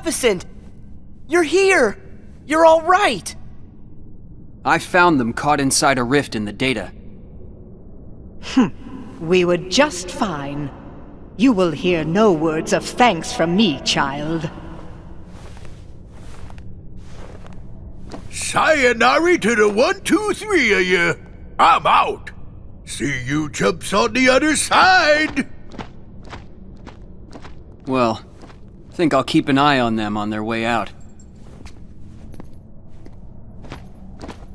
Maleficent! You're here! You're all right! I found them caught inside a rift in the data. We were just fine. You will hear no words of thanks from me, child. Sayonara to the 1, 2, 3 of you. I'm out. See you chumps on the other side. Well, think I'll keep an eye on them on their way out.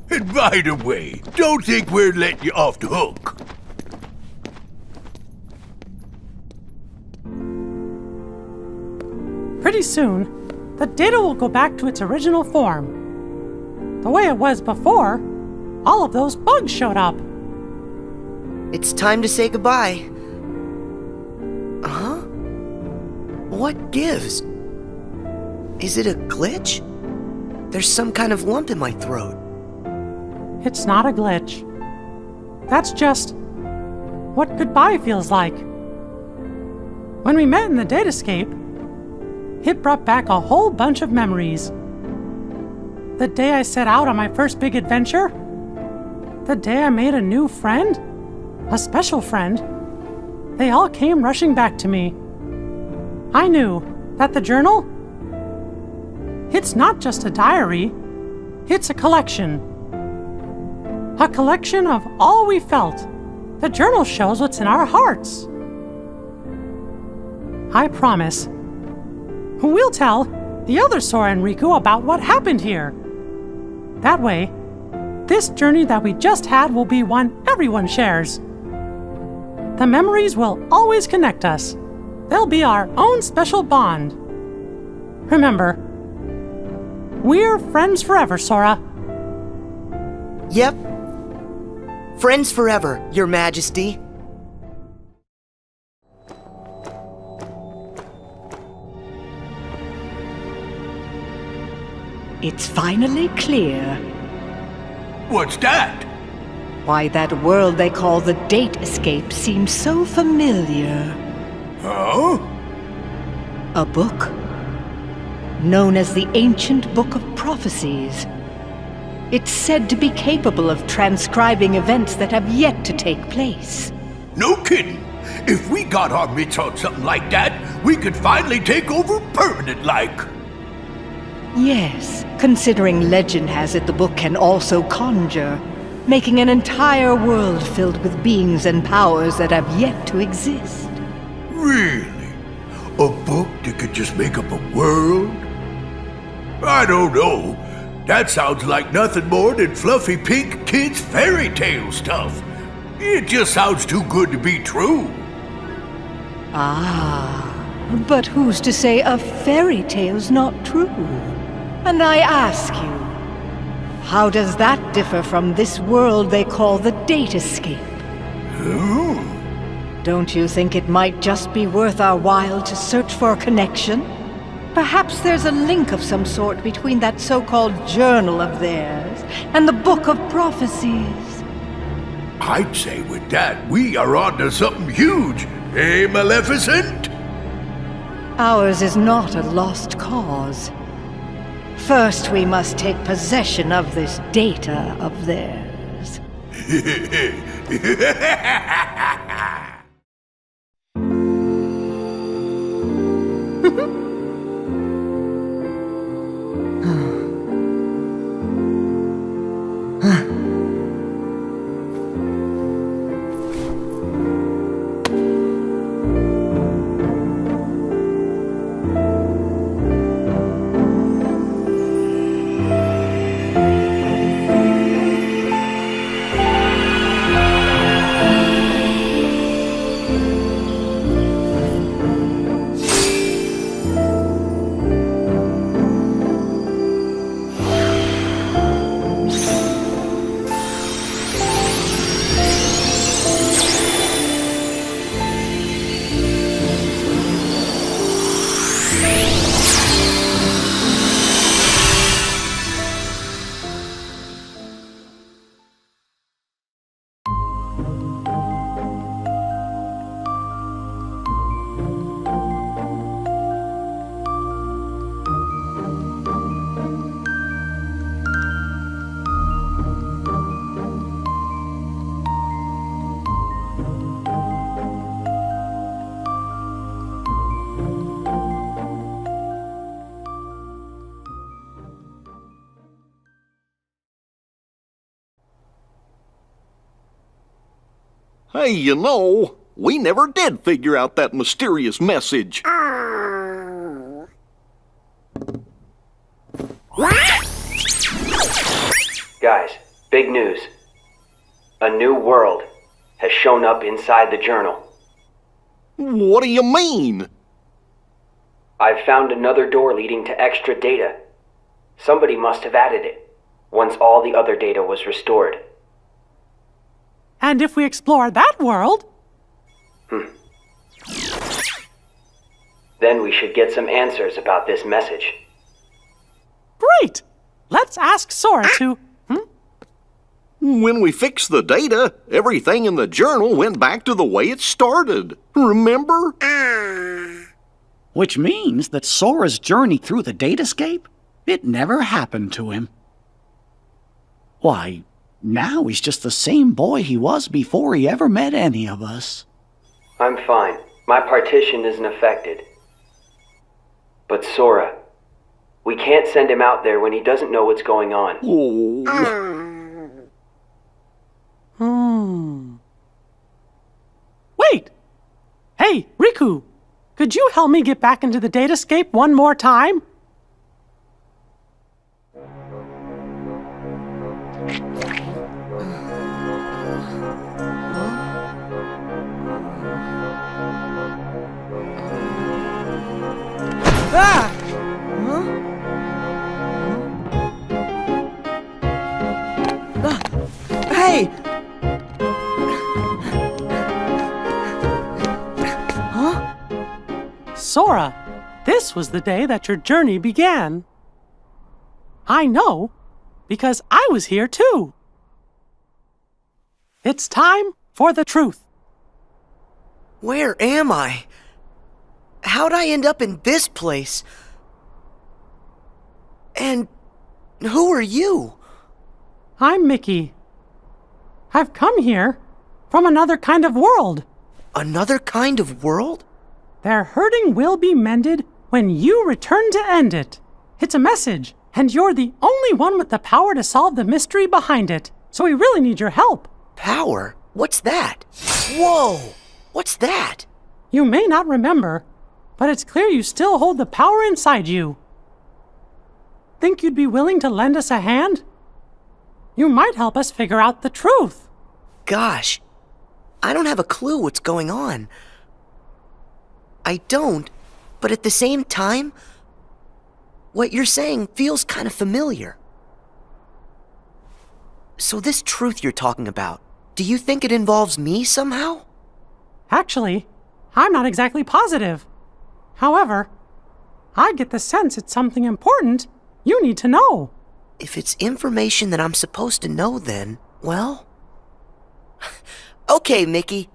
And by the way, don't think we're letting you off the hook. Pretty soon, the data will go back to its original form. The way it was before, all of those bugs showed up. It's time to say goodbye. Huh? What gives? Is it a glitch? There's some kind of lump in my throat. It's not a glitch. That's just what goodbye feels like. When we met in the datascape, it brought back a whole bunch of memories. The day I set out on my first big adventure, the day I made a new friend, a special friend, they all came rushing back to me. I knew that the journal, it's not just a diary, it's a collection. A collection of all we felt. The journal shows what's in our hearts. I promise, we'll tell the other Sora and Riku about what happened here. That way, this journey that we just had will be one everyone shares. The memories will always connect us. They'll be our own special bond. Remember, we're friends forever, Sora. Yep. Friends forever, Your Majesty. It's finally clear What's that? why that world they call the Date Escape seems so familiar. Huh? A book known as the Ancient Book of Prophecies. It's said to be capable of transcribing events that have yet to take place. No kidding. If we got our mitts on something like that, we could finally take over permanent-like. Yes, considering legend has it the book can also conjure, making an entire world filled with beings and powers that have yet to exist. Really? A book that could just make up a world? I don't know. That sounds like nothing more than fluffy pink kids' fairy tale stuff. It just sounds too good to be true. Ah, but who's to say a fairy tale's not true? And I ask you, how does that differ from this world they call the Date Escape? Don't you think it might just be worth our while to search for a connection? Perhaps there's a link of some sort between that so-called journal of theirs and the Book of Prophecies. I'd say with that, we are on to something huge. Eh, Maleficent? Ours is not a lost cause. First, we must take possession of this data of theirs. Hey, we never did figure out that mysterious message. Guys, big news. A new world has shown up inside the journal. What do you mean? I've found another door leading to extra data. Somebody must have added it, once all the other data was restored. And if we explore that world... Then we should get some answers about this message. Great! Let's ask Sora to... When we fixed the data, everything in the journal went back to the way it started. Remember? Which means that Sora's journey through the datascape, it never happened to him. Why, now he's just the same boy he was before he ever met any of us. I'm fine. My partition isn't affected. But Sora, we can't send him out there when he doesn't know what's going on. Wait! Hey, Riku! Could you help me get back into the datascape one more time? Ah! Huh? Hey! Huh? Sora, this was the day that your journey began. I know, because I was here too. It's time for the truth. Where am I? How'd I end up in this place? And who are you? I'm Mickey. I've come here from another kind of world. Another kind of world? Their hurting will be mended when you return to end it. It's a message, and you're the only one with the power to solve the mystery behind it. So we really need your help. Power? What's that? Whoa! What's that? You may not remember, but it's clear you still hold the power inside you. Think you'd be willing to lend us a hand? You might help us figure out the truth. Gosh, I don't have a clue what's going on. I don't, but at the same time, what you're saying feels kind of familiar. So this truth you're talking about, do you think it involves me somehow? Actually, I'm not exactly positive. However, I get the sense it's something important you need to know. If it's information that I'm supposed to know, then, well... Okay, Mickey.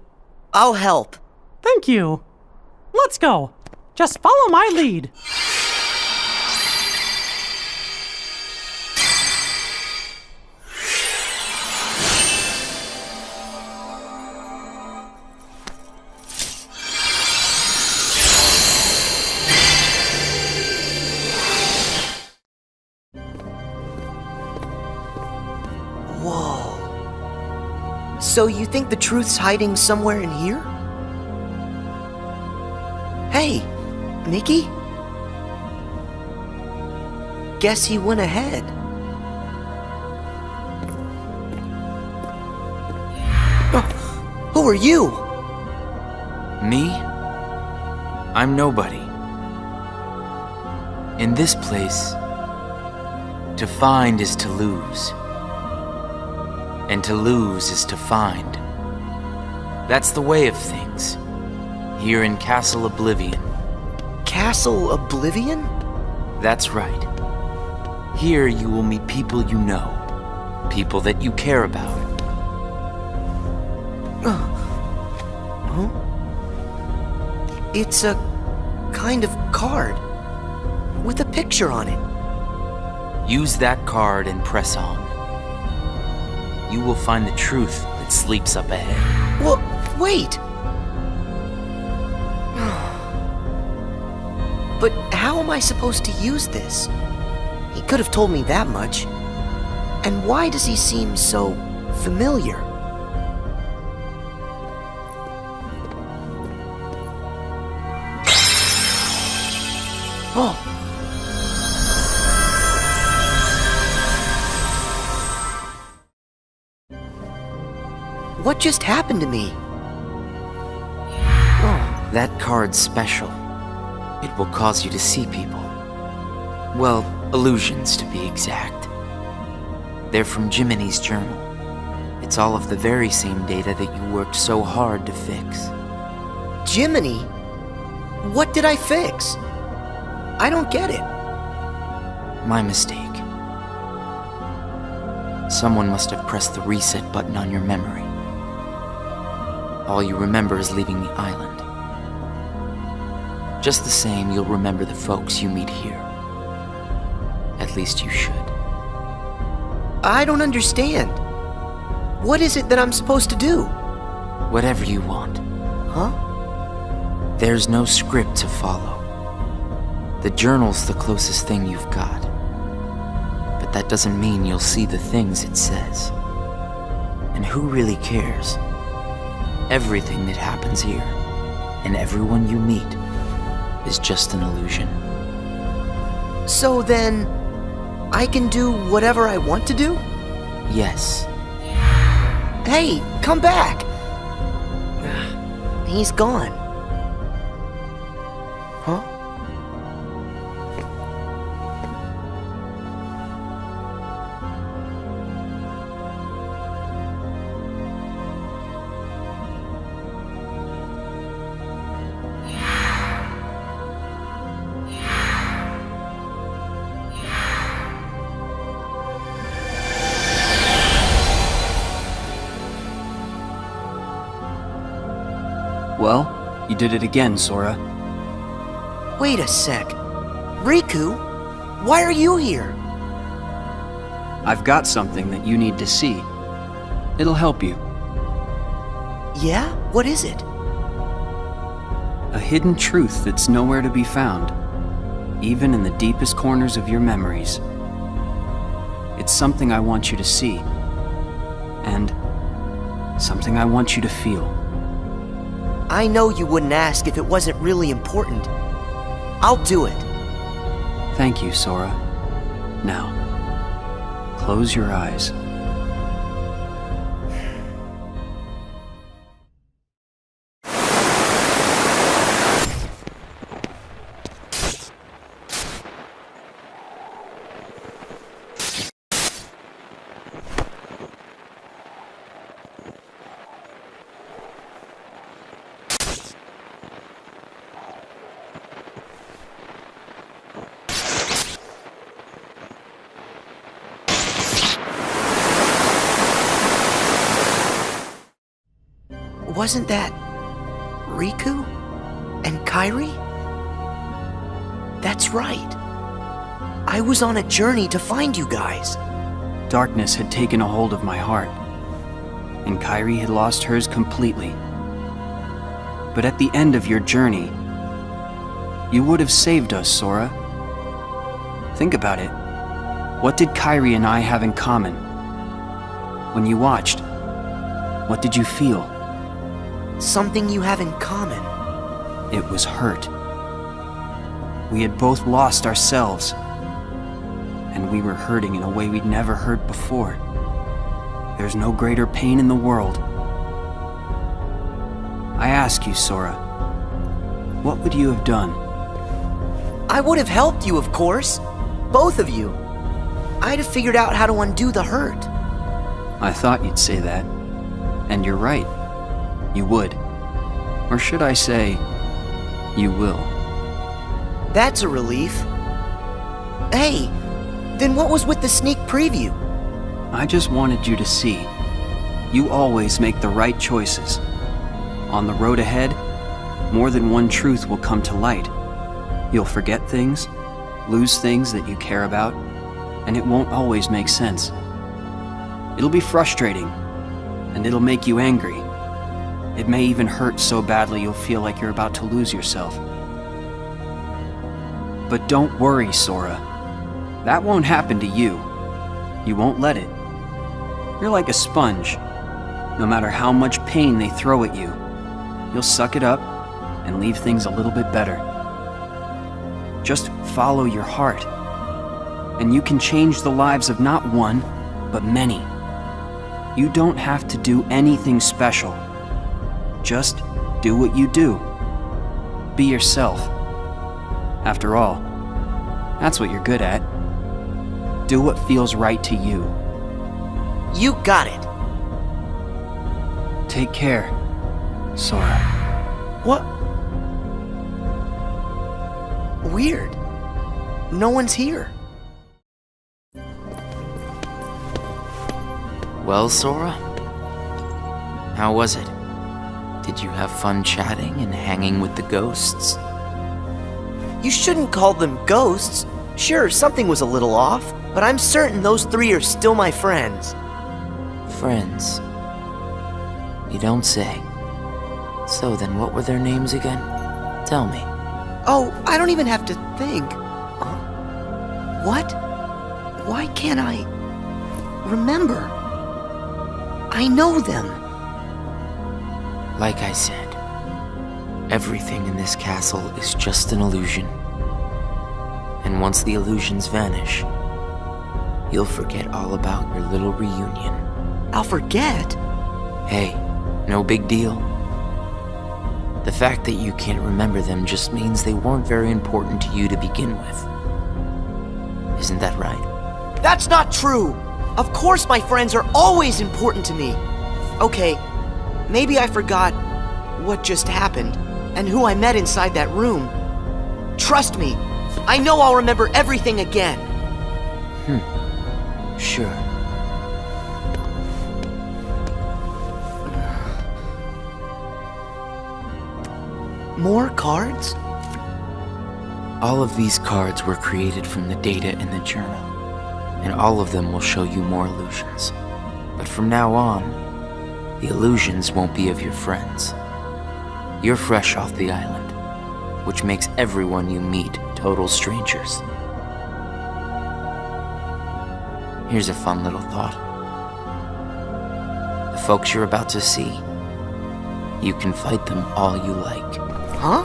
I'll help. Thank you. Let's go. Just follow my lead. Whoa. So you think the truth's hiding somewhere in here? Hey, Mickey? Guess he went ahead. Who are you? Me? I'm nobody. In this place, to find is to lose. And to lose is to find. That's the way of things, here in Castle Oblivion. Castle Oblivion? That's right. Here you will meet people you know, people that you care about. Huh? It's a kind of card with a picture on it. Use that card and press on. You will find the truth that sleeps up ahead. Well, wait! But how am I supposed to use this? He could have told me that much. And why does he seem so familiar? Oh. What just happened to me? Oh. That card's special. It will cause you to see people. Well, illusions to be exact. They're from Jiminy's journal. It's all of the very same data that you worked so hard to fix. Jiminy? What did I fix? I don't get it. My mistake. Someone must have pressed the reset button on your memory. All you remember is leaving the island. Just the same, you'll remember the folks you meet here. At least you should. I don't understand. What is it that I'm supposed to do? Whatever you want. Huh? There's no script to follow. The journal's the closest thing you've got. But that doesn't mean you'll see the things it says. And who really cares? Everything that happens here, and everyone you meet, is just an illusion. So then, I can do whatever I want to do? Yes. Hey, come back! He's gone. Huh? Well, you did it again, Sora. Wait a sec. Riku, why are you here? I've got something that you need to see. It'll help you. Yeah? What is it? A hidden truth that's nowhere to be found, even in the deepest corners of your memories. It's something I want you to see, and something I want you to feel. I know you wouldn't ask if it wasn't really important. I'll do it. Thank you, Sora. Now, close your eyes. Wasn't that Riku and Kairi? That's right. I was on a journey to find you guys. Darkness had taken a hold of my heart, and Kairi had lost hers completely. But at the end of your journey, you would have saved us, Sora. Think about it. What did Kairi and I have in common? When you watched, what did you feel? Something you have in common. It was hurt. We had both lost ourselves, and we were hurting in a way we'd never hurt before. There's no greater pain in the world. I ask you, Sora, what would you have done? I would have helped you, of course. Both of you. I'd have figured out how to undo the hurt. I thought you'd say that. And you're right. You would. Or should I say, you will. That's a relief. Hey, then what was with the sneak preview? I just wanted you to see. You always make the right choices. On the road ahead, more than one truth will come to light. You'll forget things, lose things that you care about, and it won't always make sense. It'll be frustrating, and it'll make you angry. It may even hurt so badly you'll feel like you're about to lose yourself. But don't worry, Sora. That won't happen to you. You won't let it. You're like a sponge. No matter how much pain they throw at you, you'll suck it up and leave things a little bit better. Just follow your heart. And you can change the lives of not one, but many. You don't have to do anything special. Just do what you do. Be yourself. After all, that's what you're good at. Do what feels right to you. You got it. Take care, Sora. What? Weird. No one's here. Well, Sora? How was it? Did you have fun chatting and hanging with the ghosts? You shouldn't call them ghosts. Sure, something was a little off, but I'm certain those three are still my friends. Friends? You don't say. So then what were their names again? Tell me. Oh, I don't even have to think. What? Why can't I remember? I know them. Like I said, everything in this castle is just an illusion. And once the illusions vanish, you'll forget all about your little reunion. I'll forget? Hey, no big deal. The fact that you can't remember them just means they weren't very important to you to begin with. Isn't that right? That's not true! Of course my friends are always important to me. Okay, maybe I forgot what just happened and who I met inside that room. Trust me, I know I'll remember everything again. Sure. More cards? All of these cards were created from the data in the journal, and all of them will show you more illusions. But from now on, the illusions won't be of your friends. You're fresh off the island, which makes everyone you meet total strangers. Here's a fun little thought. The folks you're about to see, you can fight them all you like. Huh?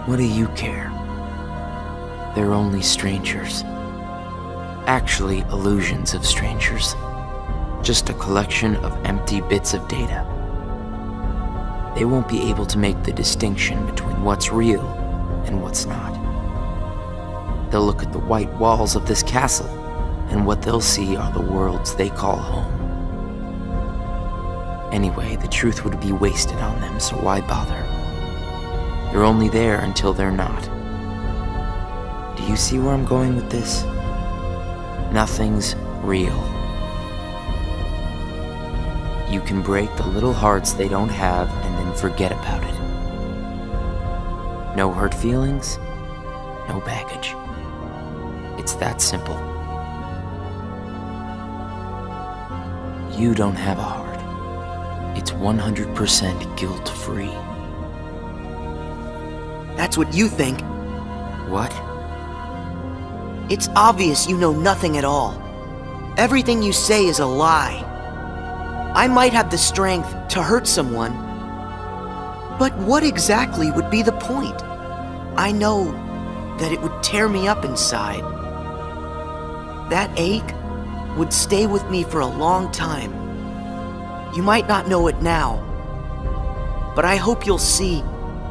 What do you care? They're only strangers. Actually, illusions of strangers. Just a collection of empty bits of data. They won't be able to make the distinction between what's real and what's not. They'll look at the white walls of this castle, and what they'll see are the worlds they call home. Anyway, the truth would be wasted on them, so why bother? They're only there until they're not. Do you see where I'm going with this? Nothing's real. You can break the little hearts they don't have and then forget about it. No hurt feelings, no baggage. It's that simple. You don't have a heart. It's 100% guilt-free. That's what you think. What? It's obvious you know nothing at all. Everything you say is a lie. I might have the strength to hurt someone, but what exactly would be the point? I know that it would tear me up inside. That ache would stay with me for a long time. You might not know it now, but I hope you'll see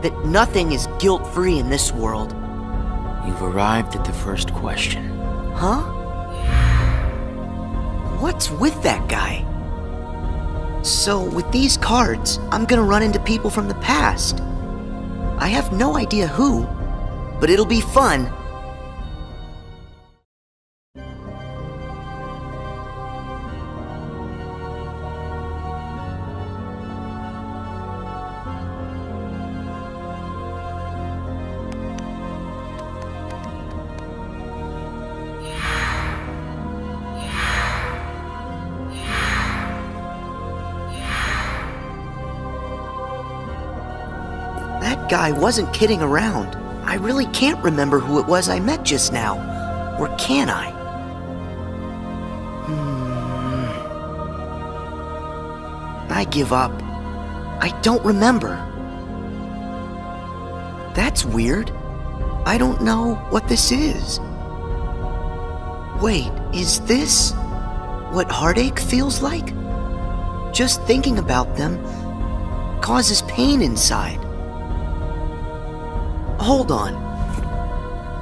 that nothing is guilt-free in this world. You've arrived at the first question. Huh? What's with that guy? So, with these cards, I'm gonna run into people from the past. I have no idea who, but it'll be fun. That guy wasn't kidding around. I really can't remember who it was I met just now. Or can I? I give up. I don't remember. That's weird. I don't know what this is. Wait, is this what heartache feels like? Just thinking about them causes pain inside. Hold on.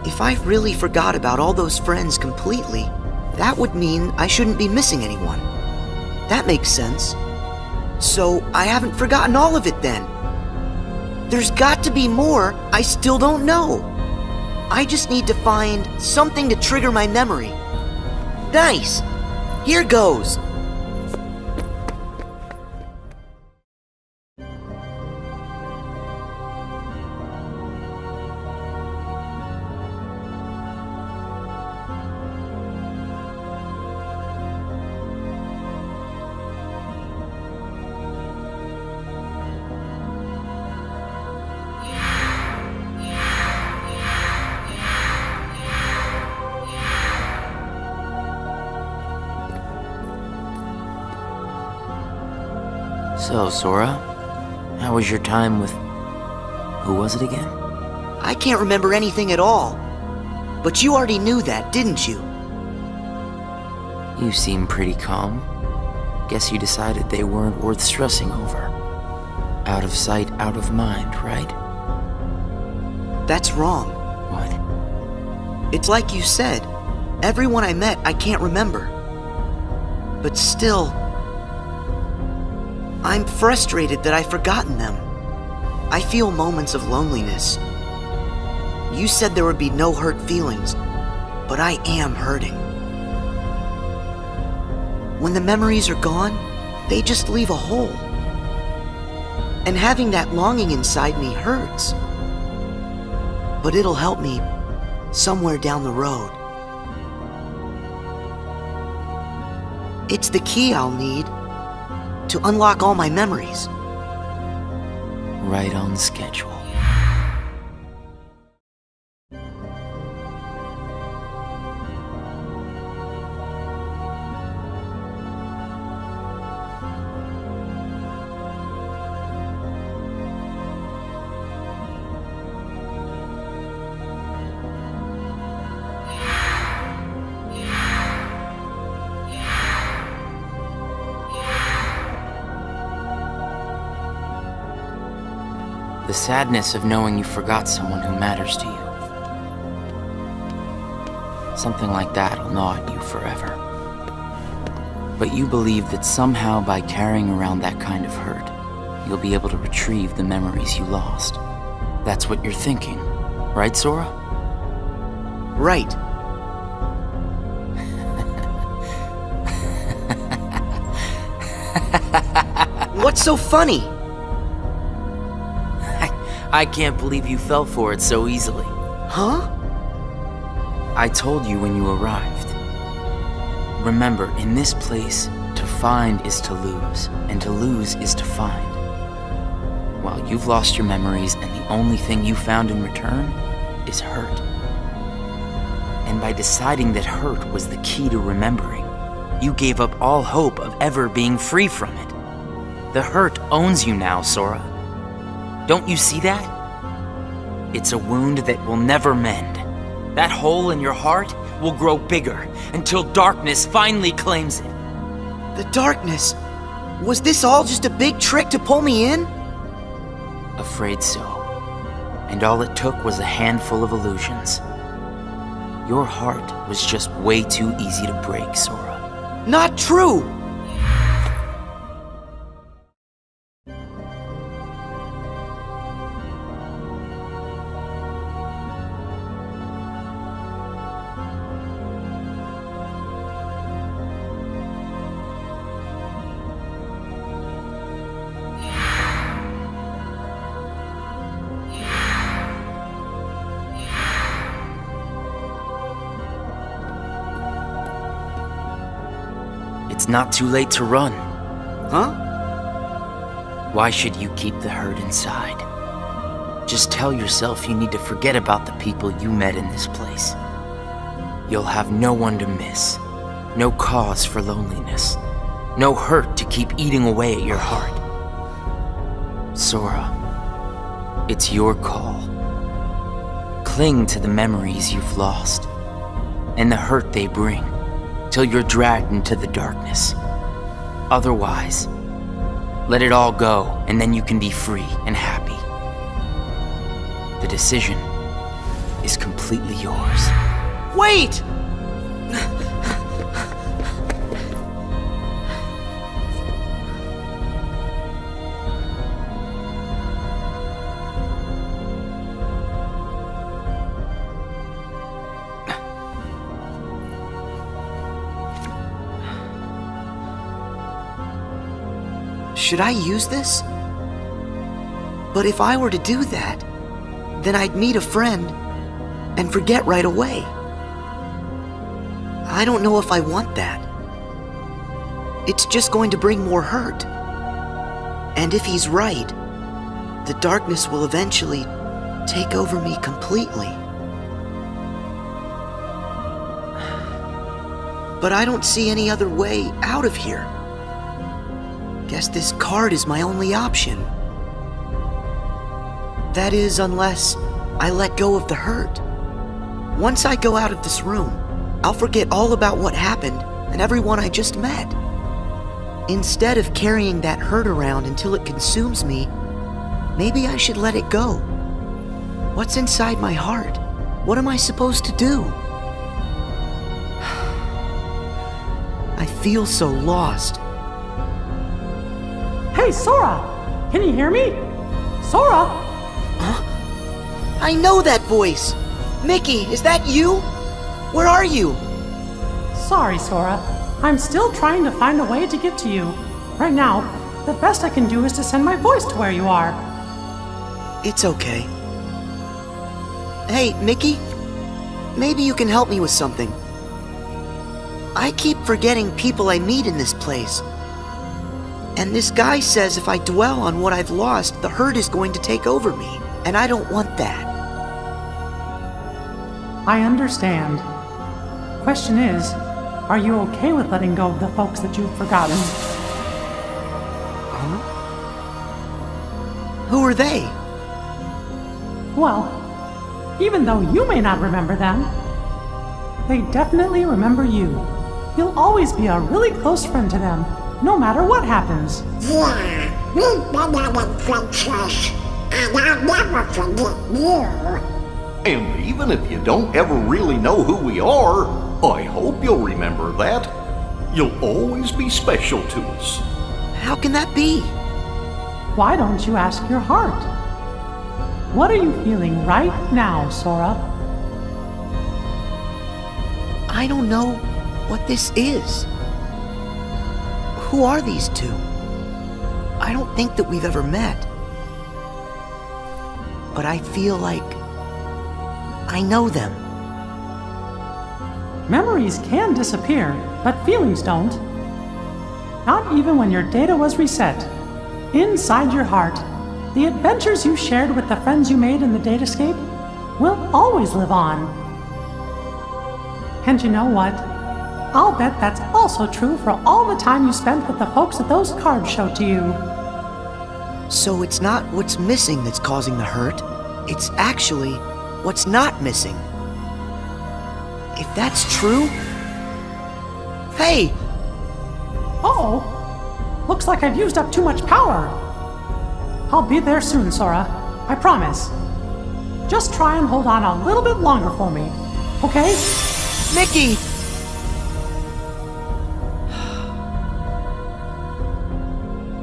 If I really forgot about all those friends completely, that would mean I shouldn't be missing anyone. That makes sense. So I haven't forgotten all of it then. There's got to be more I still don't know. I just need to find something to trigger my memory. Nice! Here goes! So, Sora, how was your time with... who was it again? I can't remember anything at all. But you already knew that, didn't you? You seem pretty calm. Guess you decided they weren't worth stressing over. Out of sight, out of mind, right? That's wrong. What? It's like you said. Everyone I met, I can't remember. But still, I'm frustrated that I've forgotten them. I feel moments of loneliness. You said there would be no hurt feelings, but I am hurting. When the memories are gone, they just leave a hole. And having that longing inside me hurts. But it'll help me somewhere down the road. It's the key I'll need to unlock all my memories. Right on schedule. The sadness of knowing you forgot someone who matters to you. Something like that'll gnaw at you forever. But you believe that somehow by carrying around that kind of hurt, you'll be able to retrieve the memories you lost. That's what you're thinking, right, Sora? Right. What's so funny? I can't believe you fell for it so easily. Huh? I told you when you arrived. Remember, in this place, to find is to lose, and to lose is to find. Well, you've lost your memories, and the only thing you found in return is hurt. And by deciding that hurt was the key to remembering, you gave up all hope of ever being free from it. The hurt owns you now, Sora. Don't you see that? It's a wound that will never mend. That hole in your heart will grow bigger until darkness finally claims it. The darkness? Was this all just a big trick to pull me in? Afraid so. And all it took was a handful of illusions. Your heart was just way too easy to break, Sora. Not true! It's not too late to run. Huh? Why should you keep the hurt inside? Just tell yourself you need to forget about the people you met in this place. You'll have no one to miss, no cause for loneliness, no hurt to keep eating away at your heart. Sora, it's your call. cling to the memories you've lost and the hurt they bring till you're dragged into the darkness. Otherwise, let it all go and then you can be free and happy. The decision is completely yours. Wait! Should I use this? But if I were to do that, then I'd meet a friend and forget right away. I don't know if I want that. It's just going to bring more hurt. And if he's right, the darkness will eventually take over me completely. But I don't see any other way out of here. Guess this card is my only option. That is, unless I let go of the hurt. Once I go out of this room, I'll forget all about what happened and everyone I just met. Instead of carrying that hurt around until it consumes me, maybe I should let it go. What's inside my heart? What am I supposed to do? I feel so lost. Hey, Sora! Can you hear me? Sora! I know that voice! Mickey, is that you? Where are you? Sorry, Sora. I'm still trying to find a way to get to you. Right now, the best I can do is to send my voice to where you are. It's okay. Hey, Mickey? Maybe you can help me with something. I keep forgetting people I meet in this place. And this guy says if I dwell on what I've lost, the hurt is going to take over me. And I don't want that. I understand. Question is, are you okay with letting go of the folks that you've forgotten? Huh? Who are they? Well, even though you may not remember them, they definitely remember you. You'll always be a really close friend to them, no matter what happens. Yeah, we've been on adventures, and I'll never forget you. And even if you don't ever really know who we are, I hope you'll remember that. You'll always be special to us. How can that be? Why don't you ask your heart? What are you feeling right now, Sora? I don't know what this is. Who are these two? I don't think that we've ever met. But I feel like I know them. Memories can disappear, but feelings don't. Not even when your data was reset. Inside your heart, the adventures you shared with the friends you made in the datascape will always live on. And you know what? I'll bet that's also true for all the time you spent with the folks that those cards showed to you. So it's not what's missing that's causing the hurt. It's actually what's not missing. If that's true... Hey! Uh-oh! Looks like I've used up too much power. I'll be there soon, Sora. I promise. Just try and hold on a little bit longer for me, okay? Mickey!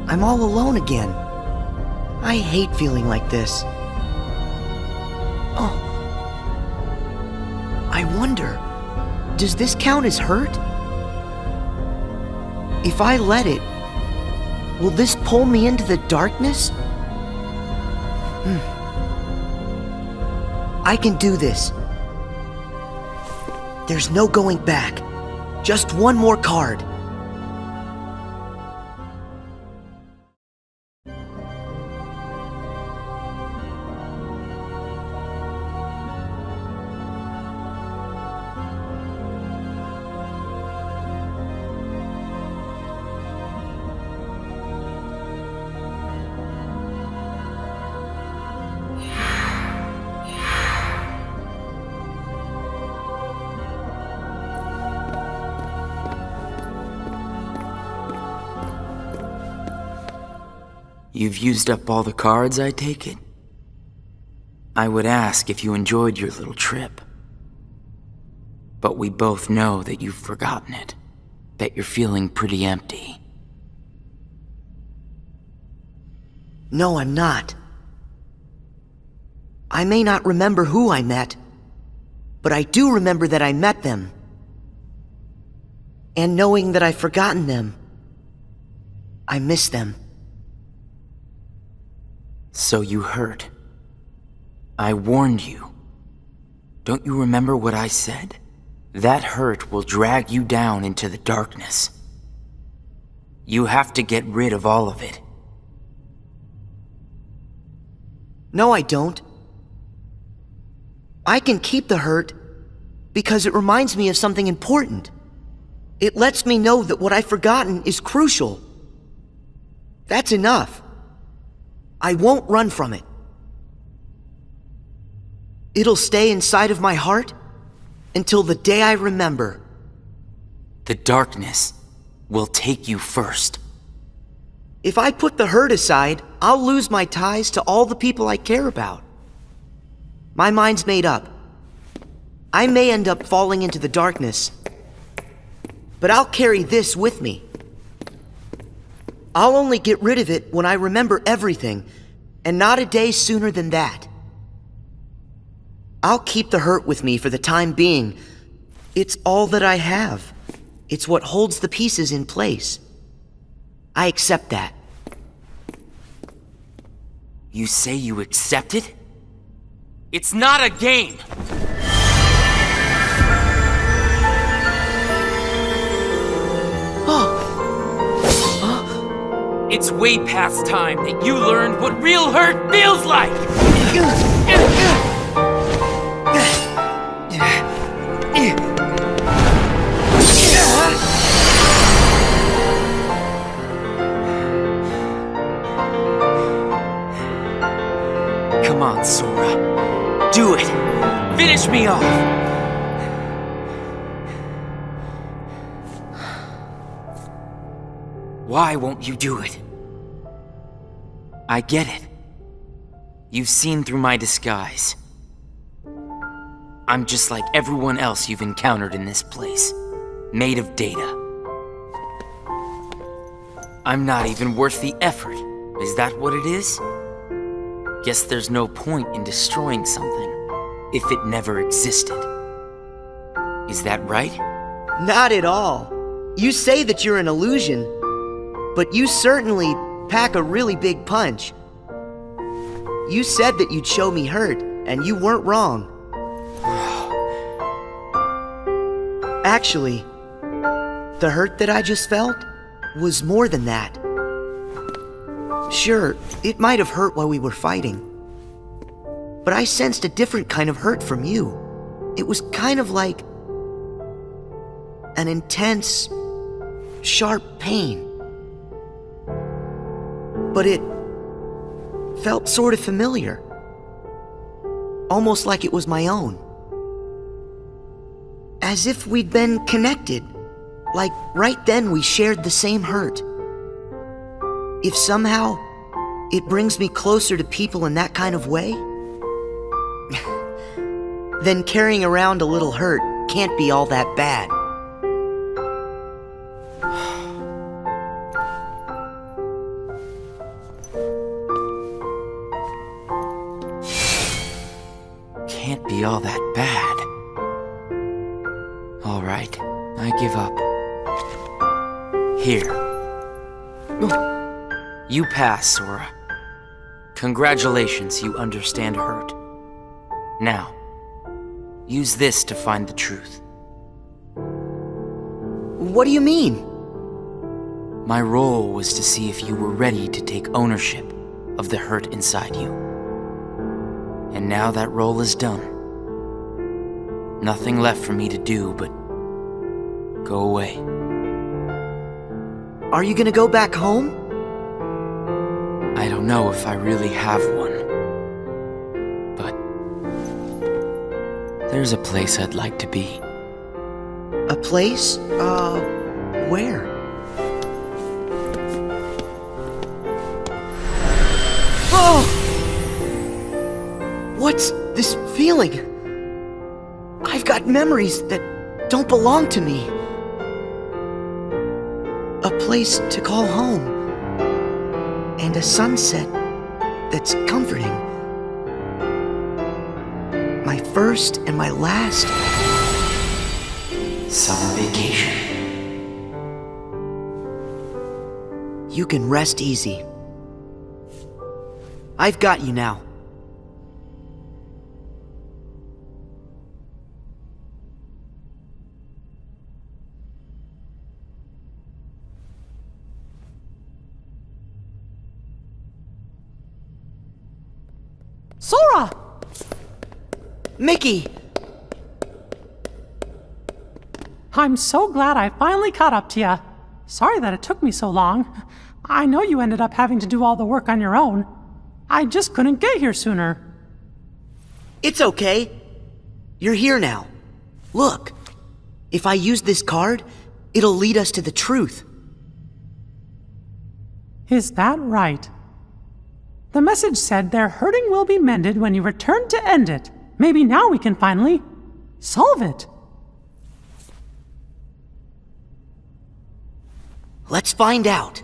I'm all alone again. I hate feeling like this. Oh. I wonder, does this count as hurt? If I let it, will this pull me into the darkness? I can do this. There's no going back. Just one more card. You've used up all the cards, I take it? I would ask if you enjoyed your little trip. But we both know that you've forgotten it. That you're feeling pretty empty. No, I'm not. I may not remember who I met, but I do remember that I met them. And knowing that I've forgotten them, I miss them. So you hurt. I warned you. Don't you remember what I said? That hurt will drag you down into the darkness. You have to get rid of all of it. No, I don't. I can keep the hurt because it reminds me of something important. It lets me know that what I've forgotten is crucial. That's enough. I won't run from it. It'll stay inside of my heart until the day I remember. The darkness will take you first. If I put the hurt aside, I'll lose my ties to all the people I care about. My mind's made up. I may end up falling into the darkness, but I'll carry this with me. I'll only get rid of it when I remember everything, and not a day sooner than that. I'll keep the hurt with me for the time being. It's all that I have. It's what holds the pieces in place. I accept that. You say you accept it? It's not a game! It's way past time that you learned what real hurt feels like! Come on, Sora. Do it! Finish me off! Why won't you do it? I get it. You've seen through my disguise. I'm just like everyone else you've encountered in this place, made of data. I'm not even worth the effort. Is that what it is? Guess there's no point in destroying something if it never existed. Is that right? Not at all. You say that you're an illusion, but you certainly pack a really big punch. You said that you'd show me hurt, and you weren't wrong. Actually, the hurt that I just felt was more than that. Sure, it might have hurt while we were fighting, but I sensed a different kind of hurt from you. It was kind of like an intense, sharp pain. But it felt sort of familiar. Almost like it was my own. As if we'd been connected. Like right then we shared the same hurt. If somehow it brings me closer to people in that kind of way, then carrying around a little hurt can't be all that bad. Can't be all that bad. All right, I give up. Here. You pass, Sora. Congratulations, you understand hurt. Now, use this to find the truth. What do you mean? My role was to see if you were ready to take ownership of the hurt inside you. And now that role is done. Nothing left for me to do but go away. Are you gonna go back home? I don't know if I really have one. But there's a place I'd like to be. A place? Where? This feeling. I've got memories that don't belong to me. A place to call home. And a sunset that's comforting. My first and my last Summer vacation. You can rest easy. I've got you now. Sora! Mickey! I'm so glad I finally caught up to you. Sorry that it took me so long. I know you ended up having to do all the work on your own. I just couldn't get here sooner. It's okay. You're here now. Look, if I use this card, it'll lead us to the truth. Is that right? The message said their hurting will be mended when you return to end it. Maybe now we can finally solve it. Let's find out.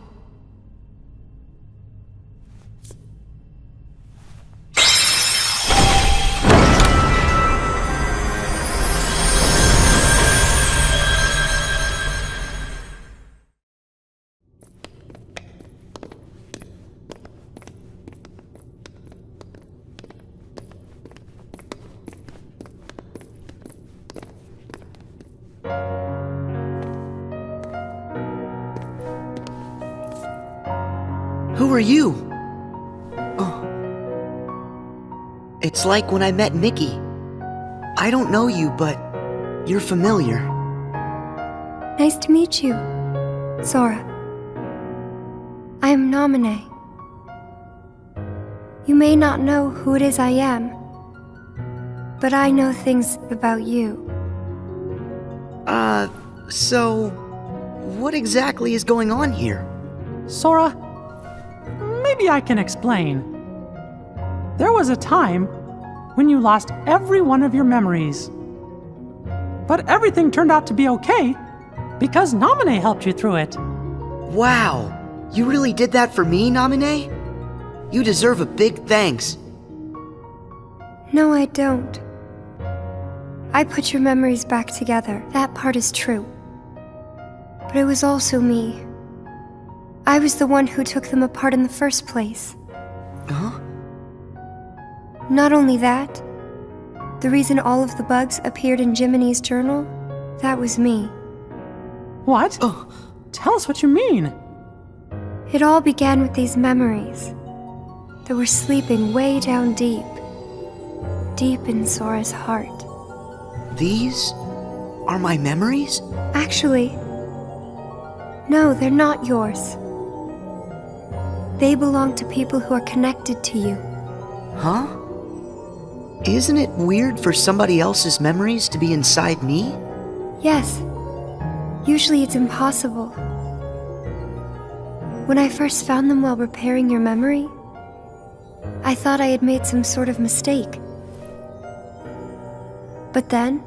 Who are you? Oh. It's like when I met Mickey. I don't know you, but you're familiar. Nice to meet you, Sora. I am Naminé. You may not know who it is I am, but I know things about you. So what exactly is going on here? Sora, maybe I can explain. There was a time when you lost every one of your memories. But everything turned out to be okay because Naminé helped you through it. Wow, you really did that for me, Naminé? You deserve a big thanks. No, I don't. I put your memories back together. That part is true. But it was also me. I was the one who took them apart in the first place. Huh? Not only that, the reason all of the bugs appeared in Jiminy's journal, that was me. What? Oh. Tell us what you mean. It all began with these memories that were sleeping way down deep in Sora's heart. These are my memories? Actually, no, they're not yours. They belong to people who are connected to you. Huh? Isn't it weird for somebody else's memories to be inside me? Yes. Usually it's impossible. When I first found them while repairing your memory, I thought I had made some sort of mistake. But then,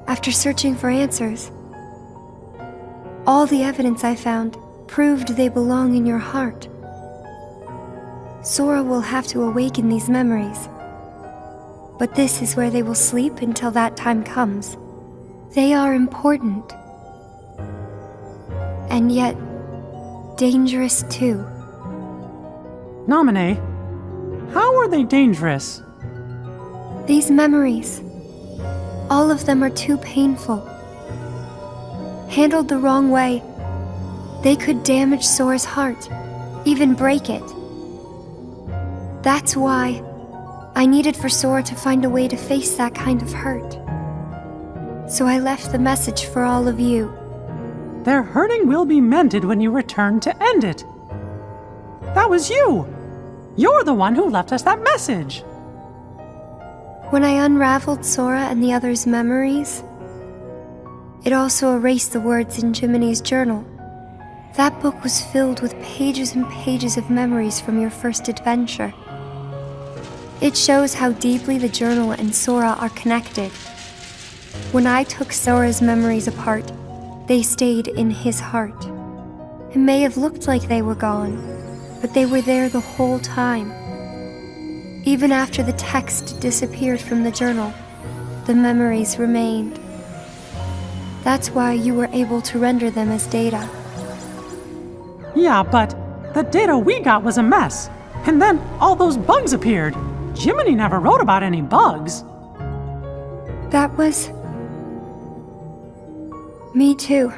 after searching for answers, all the evidence I found proved they belong in your heart. Sora will have to awaken these memories. But this is where they will sleep until that time comes. They are important. And yet, dangerous too. Naminé, how are they dangerous? These memories, all of them are too painful. Handled the wrong way, they could damage Sora's heart, even break it. That's why I needed for Sora to find a way to face that kind of hurt. So I left the message for all of you. Their hurting will be mended when you return to end it. That was you! You're the one who left us that message! When I unraveled Sora and the others' memories, it also erased the words in Jiminy's journal. That book was filled with pages and pages of memories from your first adventure. It shows how deeply the journal and Sora are connected. When I took Sora's memories apart, they stayed in his heart. It may have looked like they were gone, but they were there the whole time. Even after the text disappeared from the journal, the memories remained. That's why you were able to render them as data. Yeah, but the data we got was a mess. And then all those bugs appeared. Jiminy never wrote about any bugs. That was... me too.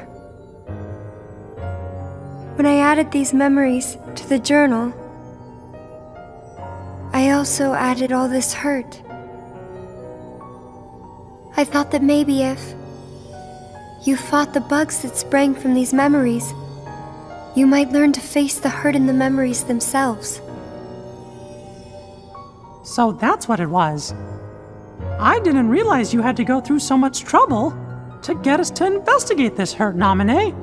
When I added these memories to the journal, I also added all this hurt. I thought that maybe if you fought the bugs that sprang from these memories, you might learn to face the hurt in the memories themselves. So that's what it was. I didn't realize you had to go through so much trouble to get us to investigate this hurt, Naminé.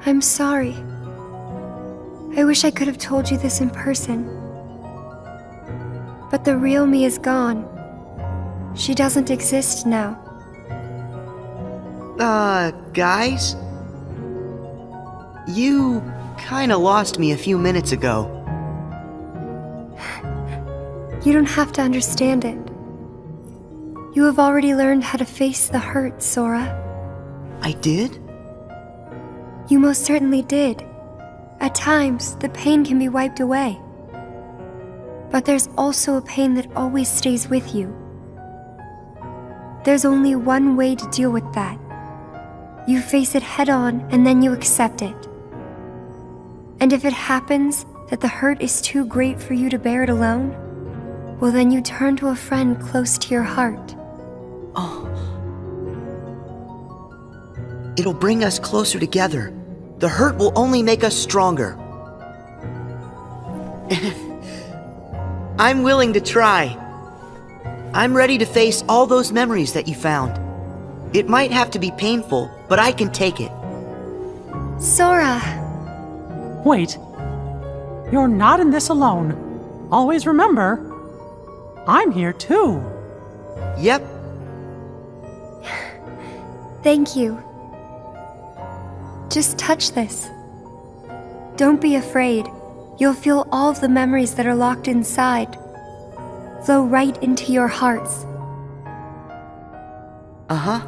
I'm sorry. I wish I could have told you this in person. But the real me is gone. She doesn't exist now. Guys? You kinda lost me a few minutes ago. You don't have to understand it. You have already learned how to face the hurt, Sora. I did? You most certainly did. At times, the pain can be wiped away. But there's also a pain that always stays with you. There's only one way to deal with that. You face it head on and then you accept it. And if it happens that the hurt is too great for you to bear it alone, well then you turn to a friend close to your heart. Oh. It'll bring us closer together. The hurt will only make us stronger. I'm willing to try. I'm ready to face all those memories that you found. It might have to be painful, but I can take it. Sora! Wait. You're not in this alone. Always remember, I'm here too. Yep. Thank you. Just touch this. Don't be afraid. You'll feel all of the memories that are locked inside flow right into your hearts. Uh-huh.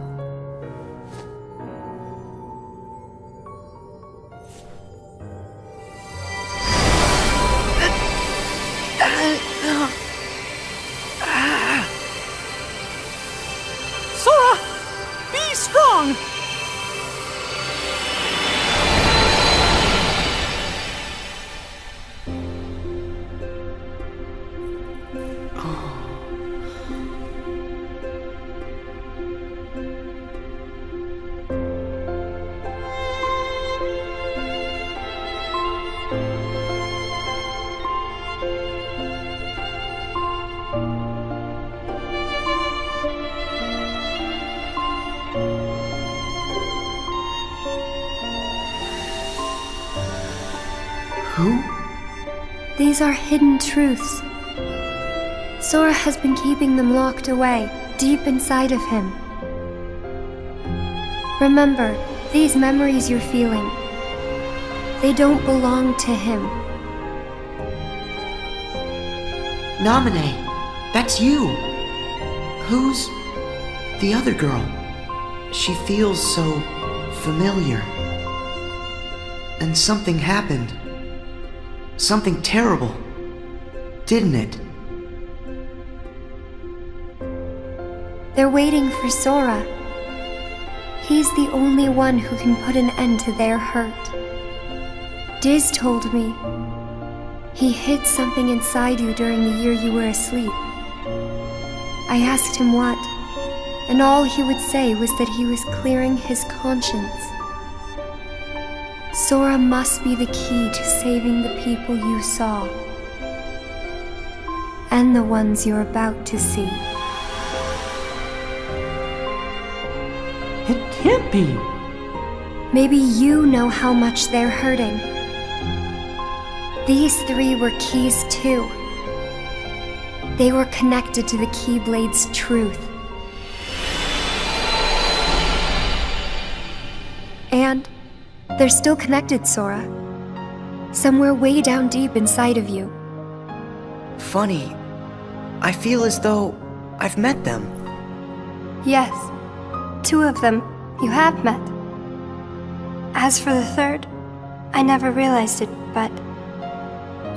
Sora! Be strong! Who? These are hidden truths. Sora has been keeping them locked away, deep inside of him. Remember, these memories you're feeling, they don't belong to him. Naminé, that's you. Who's the other girl? She feels so familiar. And something happened. Something terrible, didn't it? They're waiting for Sora. He's the only one who can put an end to their hurt. Diz told me he hid something inside you during the year you were asleep. I asked him what, and all he would say was that he was clearing his conscience. Sora must be the key to saving the people you saw. And the ones you're about to see. It can't be. Maybe you know how much they're hurting. These three were keys too. They were connected to the Keyblade's truth. And they're still connected, Sora. Somewhere way down deep inside of you. Funny. I feel as though I've met them. Yes, 2 of them you have met. As for the third, I never realized it, but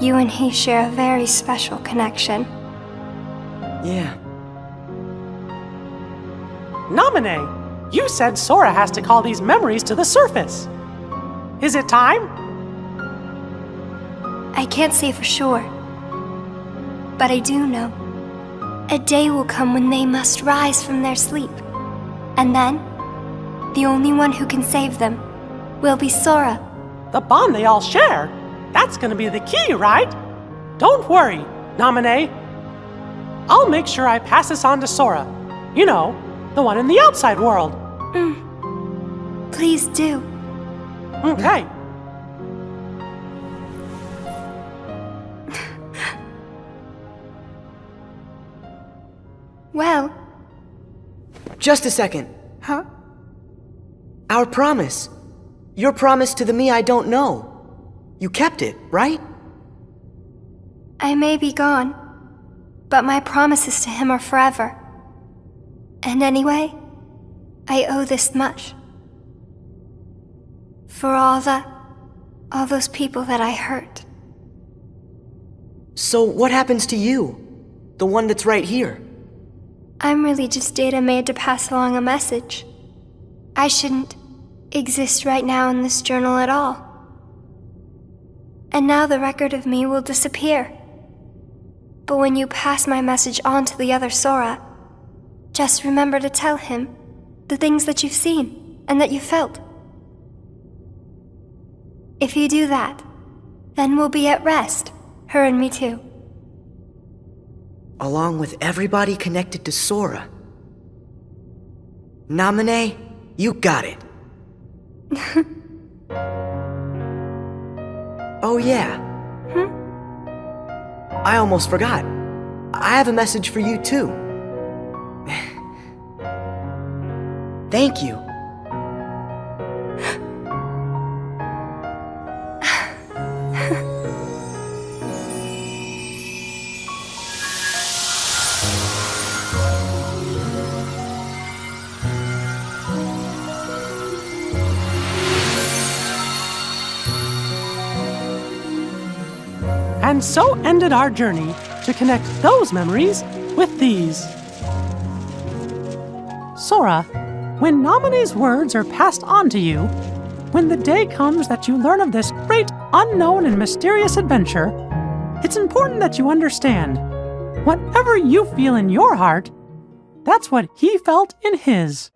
you and he share a very special connection. Yeah. Naminé, you said Sora has to call these memories to the surface. Is it time? I can't say for sure, but I do know. A day will come when they must rise from their sleep, and then the only one who can save them will be Sora. The bond they all share? That's gonna be the key, right? Don't worry, Naminé. I'll make sure I pass this on to Sora. You know, the one in the outside world. Please do. Okay. Well, Just a second. Huh? Our promise. Your promise to the me I don't know. You kept it, right? I may be gone, but my promises to him are forever. And anyway, I owe this much. For all those people that I hurt. So what happens to you? The one that's right here? I'm really just data made to pass along a message. I shouldn't exist right now in this journal at all. And now the record of me will disappear. But when you pass my message on to the other Sora, just remember to tell him the things that you've seen and that you felt. If you do that, then we'll be at rest, her and me too. Along with everybody connected to Sora. Naminé, you got it. Oh yeah. I almost forgot. I have a message for you too. Thank you. And so ended our journey to connect those memories with these. Sora, when Naminé's words are passed on to you, when the day comes that you learn of this great, unknown, and mysterious adventure, it's important that you understand, whatever you feel in your heart, that's what he felt in his.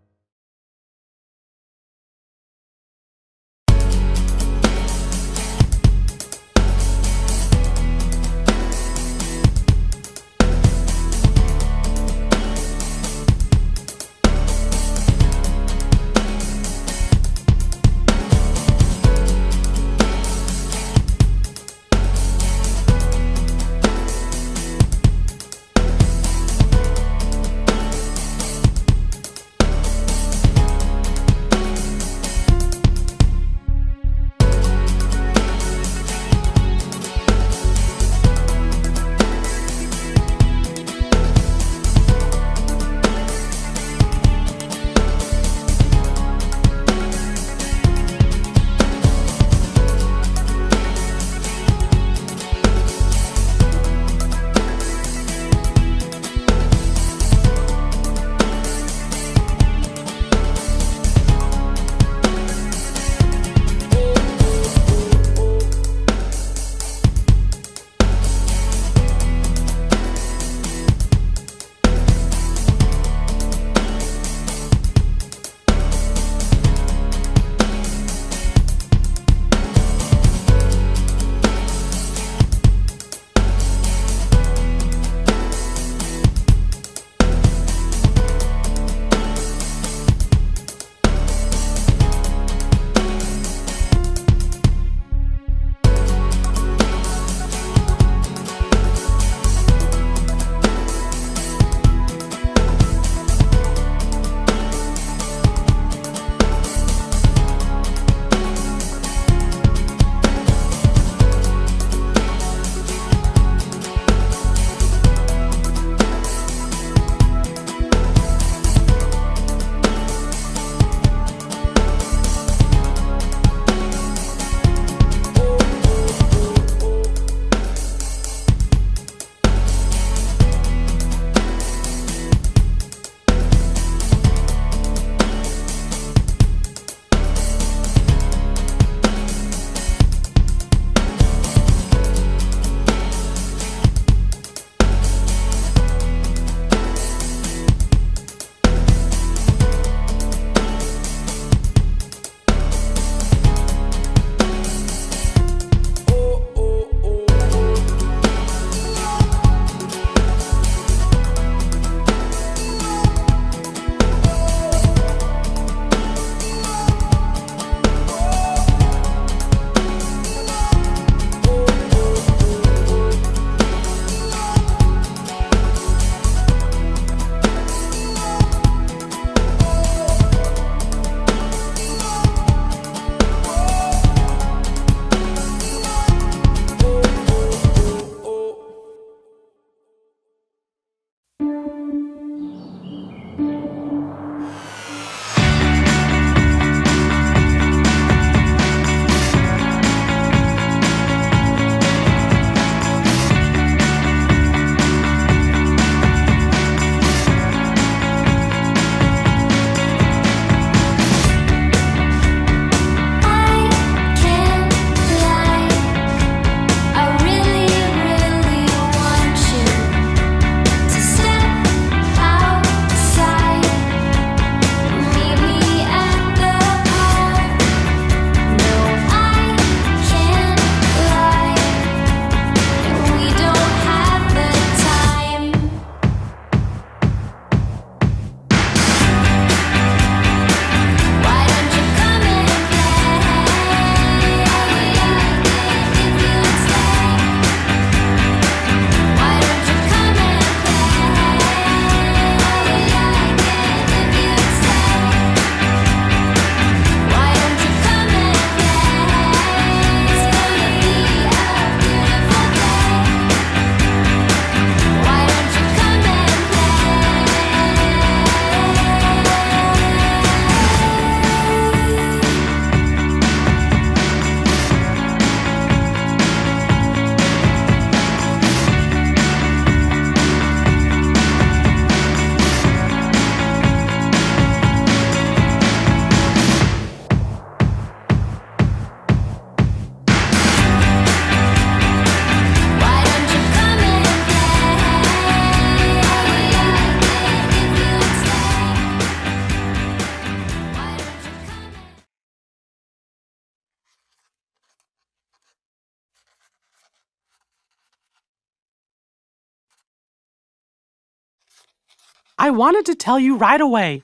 I wanted to tell you right away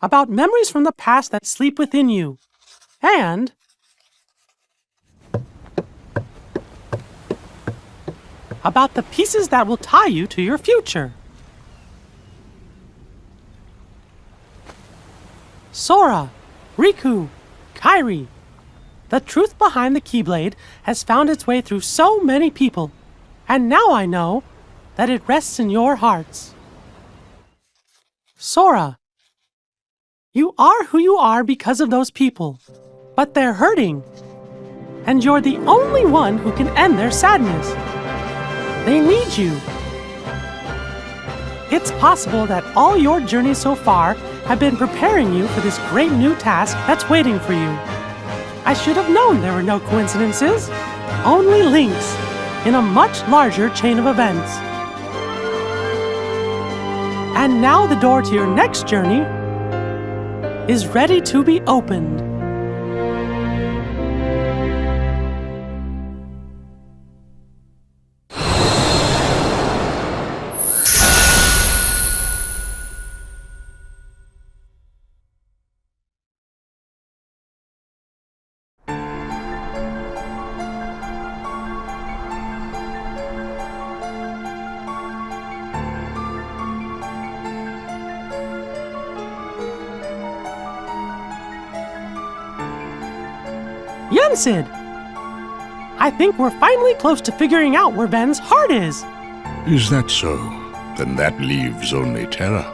about memories from the past that sleep within you, and about the pieces that will tie you to your future. Sora, Riku, Kairi, the truth behind the Keyblade has found its way through so many people, and now I know that it rests in your hearts. Sora, you are who you are because of those people, but they're hurting, and you're the only one who can end their sadness. They need you. It's possible that all your journeys so far have been preparing you for this great new task that's waiting for you. I should have known there were no coincidences, only links in a much larger chain of events. And now the door to your next journey is ready to be opened. Yensid! I think we're finally close to figuring out where Ven's heart is. Is that so? Then that leaves only Terra.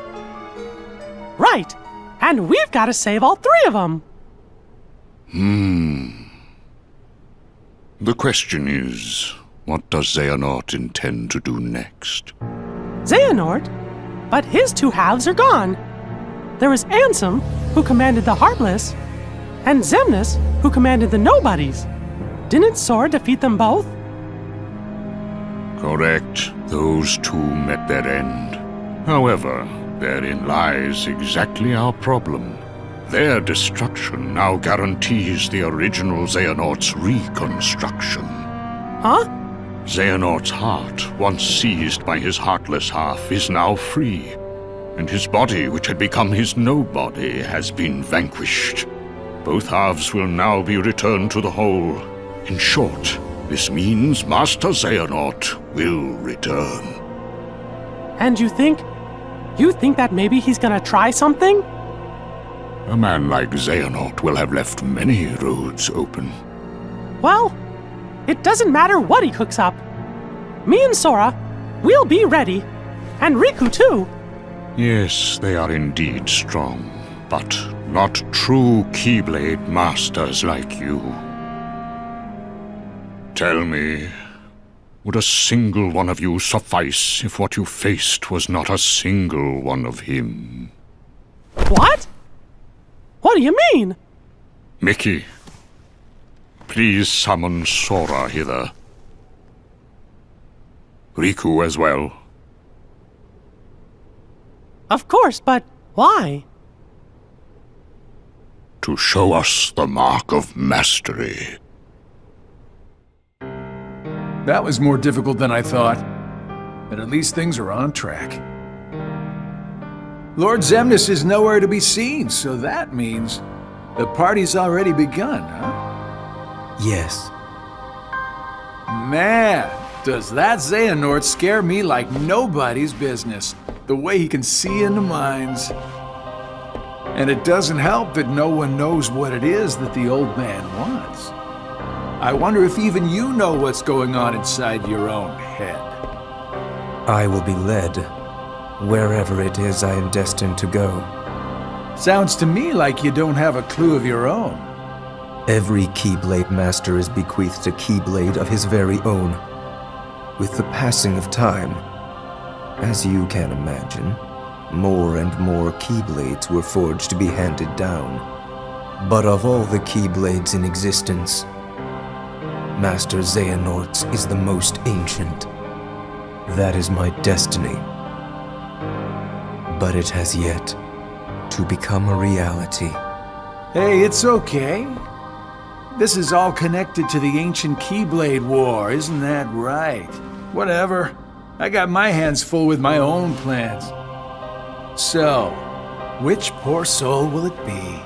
Right. And we've got to save all three of them. The question is, what does Xehanort intend to do next? Xehanort? But his two halves are gone. There was Ansem, who commanded the Heartless, and Xemnas, who commanded the Nobodies. Didn't Sora defeat them both? Correct. Those two met their end. However, therein lies exactly our problem. Their destruction now guarantees the original Xehanort's reconstruction. Huh? Xehanort's heart, once seized by his heartless half, is now free, and his body, which had become his nobody, has been vanquished. Both halves will now be returned to the whole. In short, this means Master Xehanort will return. And you think that maybe he's gonna try something? A man like Xehanort will have left many roads open. Well, it doesn't matter what he cooks up. Me and Sora, we'll be ready. And Riku too. Yes, they are indeed strong, but not true Keyblade masters like you. Tell me, would a single one of you suffice if what you faced was not a single one of him? What? What do you mean? Mickey, please summon Sora hither. Riku as well. Of course, but why? To show us the mark of mastery. That was more difficult than I thought. But at least things are on track. Lord Xemnas is nowhere to be seen, so that means the party's already begun, huh? Yes. Man, does that Xehanort scare me like nobody's business. The way he can see into minds. And it doesn't help that no one knows what it is that the old man wants. I wonder if even you know what's going on inside your own head. I will be led wherever it is I am destined to go. Sounds to me like you don't have a clue of your own. Every Keyblade Master is bequeathed a Keyblade of his very own. With the passing of time, as you can imagine, more and more Keyblades were forged to be handed down. But of all the Keyblades in existence, Master Xehanort's is the most ancient. That is my destiny. But it has yet to become a reality. Hey, it's okay. This is all connected to the ancient Keyblade War, isn't that right? Whatever. I got my hands full with my own plans. So, which poor soul will it be?